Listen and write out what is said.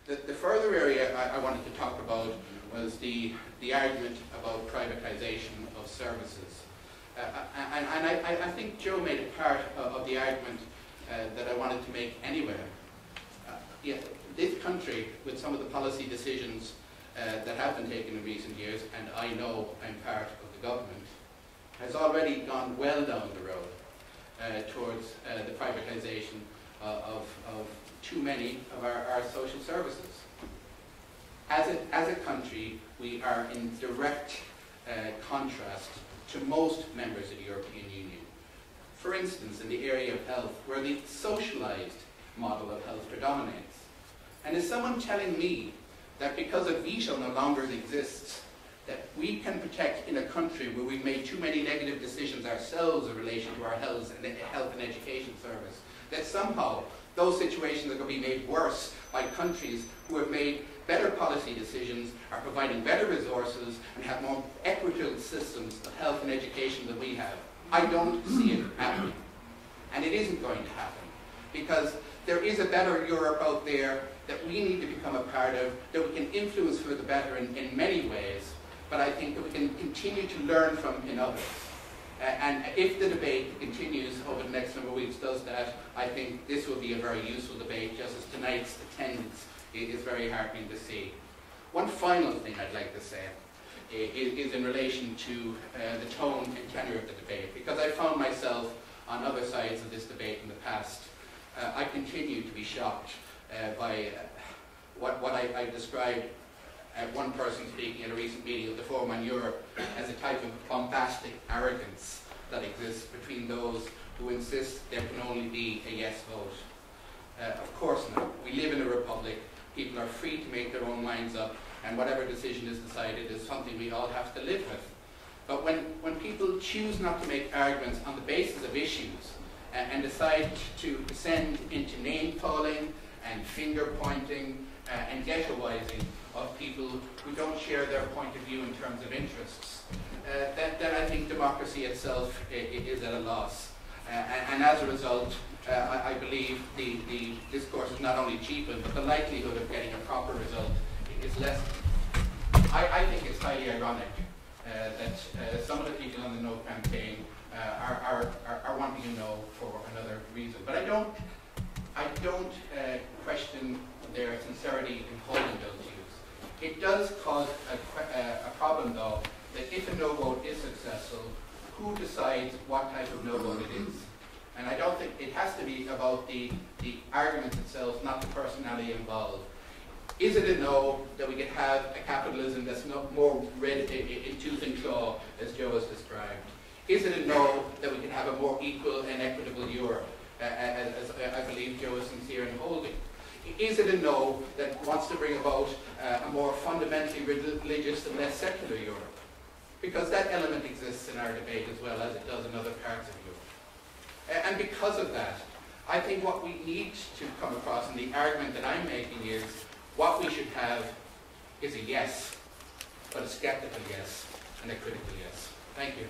The further area I wanted to talk about was the argument about privatisation of services. And I think Joe made a part of the argument that I wanted to make anywhere. Yeah, this country, with some of the policy decisions that have been taken in recent years, and I know I'm part of the government, has already gone well down the road towards the privatisation of too many of our social services. As a country, we are in direct contrast to most members of the European Union. For instance, in the area of health, where the socialised model of health predominates. And is someone telling me that because a veto no longer exists, that we can protect in a country where we've made too many negative decisions ourselves in relation to our health and education service, that somehow those situations are going to be made worse by countries who have made better policy decisions, are providing better resources, and have more equitable systems of health and education than we have? I don't see it happening. And it isn't going to happen. Because there is a better Europe out there that we need to become a part of, that we can influence for the better in many ways, but I think that we can continue to learn from in others. And if the debate continues over the next number of weeks, does that, I think this will be a very useful debate, just as tonight's attendance is very heartening to see. One final thing I'd like to say is in relation to the tone and tenor of the debate, because I found myself on other sides of this debate in the past. I continue to be shocked by what I described one person speaking at a recent meeting of the Forum on Europe as a type of bombastic arrogance that exists between those who insist there can only be a yes vote. Of course not. We live in a republic. People are free to make their own minds up, and whatever decision is decided is something we all have to live with. But when people choose not to make arguments on the basis of issues and decide to descend into name-calling and finger-pointing and ghettoizing of people who don't share their point of view in terms of interests, then I think democracy itself is at a loss. And as a result, I believe the discourse is not only cheapened, but the likelihood of getting a proper result is less. I think it's highly ironic that some of the people on the No campaign are wanting to know for another reason. But I don't question their sincerity in holding those views. It does cause a problem, though, that if a no vote is successful, who decides what type of no vote it is? And I don't think it has to be about the argument itself, not the personality involved. Is it a no that we could have a capitalism that's more red in tooth and claw, as Joe has described? Is it a no that we can have a more equal and equitable Europe, as I believe Joe is sincere in holding? Is it a no that wants to bring about a more fundamentally religious and less secular Europe? Because that element exists in our debate as well as it does in other parts of Europe. And because of that, I think what we need to come across in the argument that I'm making is what we should have is a yes, but a skeptical yes and a critical yes. Thank you.